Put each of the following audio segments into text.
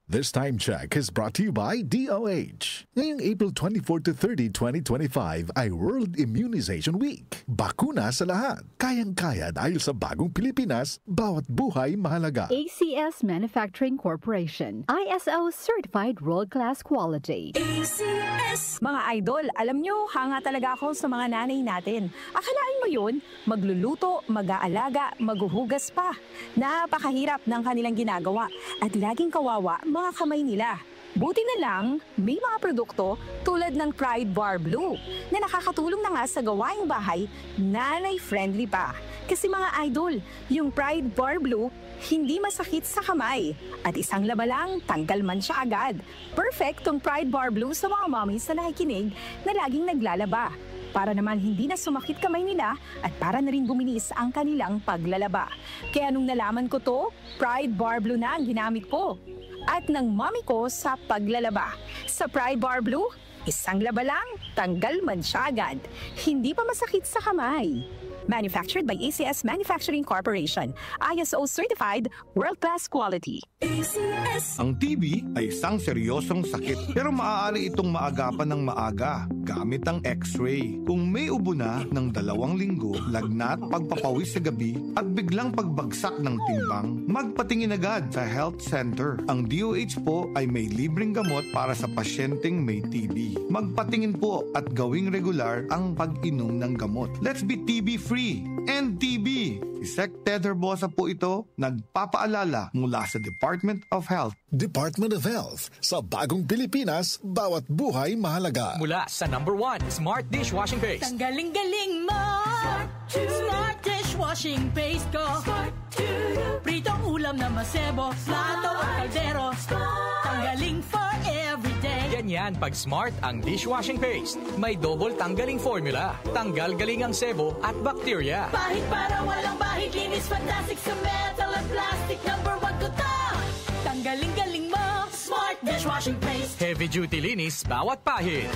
This time check is brought to you by DOH. Ngayong April 24 to 30, 2025 ay World Immunization Week. Bakuna sa lahat. Kayang-kaya dahil sa bagong Pilipinas, bawat buhay mahalaga. ACS Manufacturing Corporation. ISO Certified World-Class Quality. ACS! Mga idol, alam nyo, hanga talaga ako sa mga nanay natin. Akalain mo yun, magluluto, mag-aalaga, maghuhugas pa. Napakahirap ng kanilang ginagawa at laging kawawa mga kamay nila. Buti na lang, may mga produkto tulad ng Pride Bar Blue na nakakatulong na nga sa gawaing bahay, nanay-friendly pa. Kasi mga idol, yung Pride Bar Blue, hindi masakit sa kamay. At isang laba lang, tanggal man siya agad. Perfect tong Pride Bar Blue sa mga mommies na nakikinig na laging naglalaba. Para naman hindi na sumakit kamay nila at para na rin bumilis ang kanilang paglalaba. Kaya nung nalaman ko to, Pride Bar Blue na ang ginamit ko. At ng mommy ko sa paglalaba. Sa Pride Bar Blue, isang laba lang, tanggal man siya agad. Hindi pa masakit sa kamay. Manufactured by ACS Manufacturing Corporation. ISO Certified World-Class Quality. ACS. Ang TB ay isang seryosong sakit pero maaari itong maagapan ng maaga gamit ang X-ray. Kung may ubo na ng 2 linggo, lagnat, pagpapawis sa gabi at biglang pagbagsak ng timbang, magpatingin agad sa health center. Ang DOH po ay may libreng gamot para sa pasyenteng may TB. Magpatingin po at gawing regular ang pag-inom ng gamot. Let's be TB-free and TB. Si Sec Ted Herbosa po ito, nagpapaalala mula sa Department of Health. Department of Health. Sa bagong Pilipinas, bawat buhay mahalaga. Mula sa #1 Smart Dishwashing Paste. Tanggaling-galing mo! Smart Dishwashing Paste ko! Pritong ulam na masebo, plato o kaldero. Tanggaling for everyday. Ganyan pag Smart ang dishwashing paste. May double tanggaling formula. Tanggal galing ang sebo at bakterya. Bahid para walang bahid, linis fantastic sa metal at plastic. #1 ko to! Tanggaling-galing mo! Smart Dishwashing Paste. Heavy duty linis bawat pahid.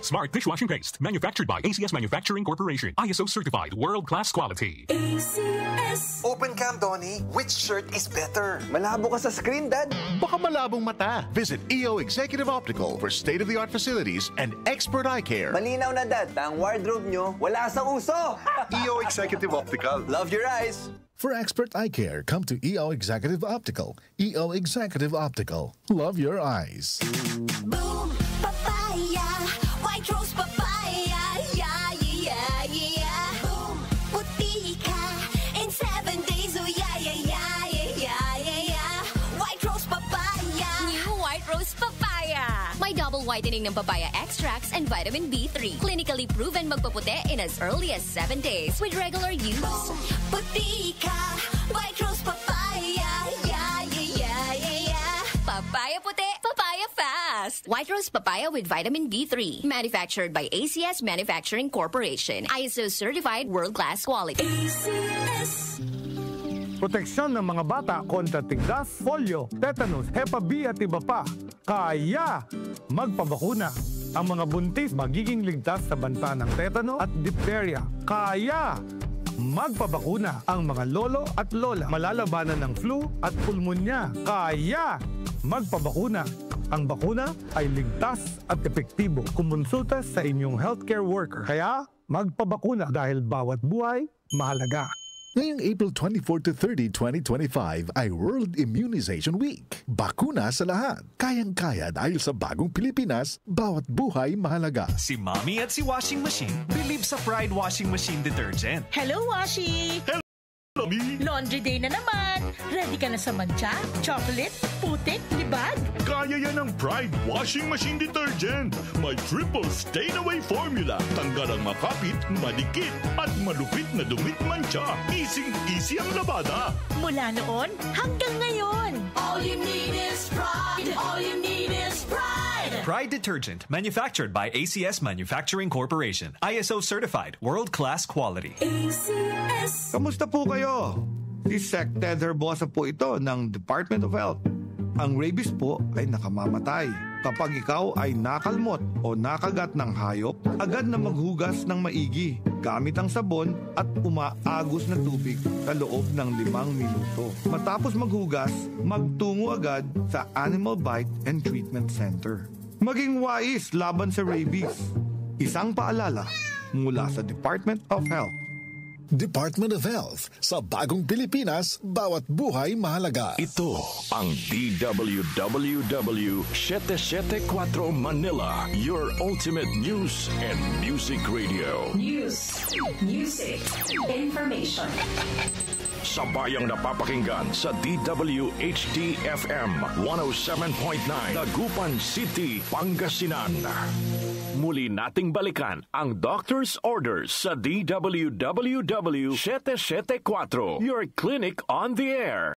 Smart Dishwashing Paste. Manufactured by ACS Manufacturing Corporation. ISO Certified World-Class Quality. ACS. Open cam, Donnie. Which shirt is better? Malabo ka sa screen, Dad. Baka malabong mata. Visit EO Executive Optical for state-of-the-art facilities and expert eye care. Malinaw na, Dad. Ang wardrobe nyo, wala sa uso. EO Executive Optical. Love your eyes. For expert eye care, come to EO Executive Optical. EO Executive Optical. Love your eyes. Boom, papaya, white rose papaya, yeah, yeah, yeah. Boom, puti ka in 7 days, oh yeah, yeah, yeah, yeah, yeah, yeah. White rose papaya. New White Rose Papaya. May double whitening ng papaya extracts and vitamin B3. Clinically proven magpaputi in as early as 7 days with regular use. Boom, puti ka, white rose papaya, yeah, yeah, yeah, yeah, yeah. Papaya puti, papaya fast. White Rose Papaya with vitamin B3. Manufactured by ACS Manufacturing Corporation. ISO Certified World-Class Quality. ACS. Proteksyon ng mga bata kontra tigdas, polio, tetanus, Hepa B at iba pa. Kaya magpabakuna. Ang mga buntis magiging ligtas sa banta ng tetano at diphtheria. Kaya magpabakuna. Ang mga lolo at lola malalabanan ng flu at pulmonya. Kaya magpabakuna. Ang bakuna ay ligtas at epektibo. Kumonsulta sa inyong healthcare worker. Kaya magpabakuna dahil bawat buhay mahalaga. Ngayong April 24 to 30, 2025 ay World Immunization Week. Bakuna sa lahat. Kayang-kaya dahil sa bagong Pilipinas, bawat buhay mahalaga. Si Mommy at si Washing Machine believe sa Pride Washing Machine Detergent. Hello, Washi! Hello, Mommy! Laundry day na naman! Ready ka na sa mancha, chocolate, putik, libag? Kaya yan ang Pride Washing Machine Detergent. May triple stain-away formula. Tanggal ang makapit, madikit, at malupit na dumit mancha. Easy ang labada. Mula noon hanggang ngayon. All you need is pride. All you need is pride. Pride Detergent, manufactured by ACS Manufacturing Corporation. ISO certified, world-class quality. ACS. Kamusta po kayo? Si Sec Ted Herbosa po ito ng Department of Health. Ang rabies po ay nakamamatay. Kapag ikaw ay nakalmot o nakagat ng hayop, agad na maghugas ng maigi gamit ang sabon at umaagos na tubig sa loob ng 5 minuto. Matapos maghugas, magtungo agad sa Animal Bite and Treatment Center. Maging wais laban sa rabies. Isang paalala mula sa Department of Health. Department of Health. Sa bagong Pilipinas, bawat buhay mahalaga. Ito ang DWWW 774 Manila, your ultimate news and music radio. News, music, information. Sabayang napapakinggan sa DWHD-FM 107.9 Dagupan City, Pangasinan. Muli nating balikan ang Doctor's Orders sa DWWW 774, your clinic on the air.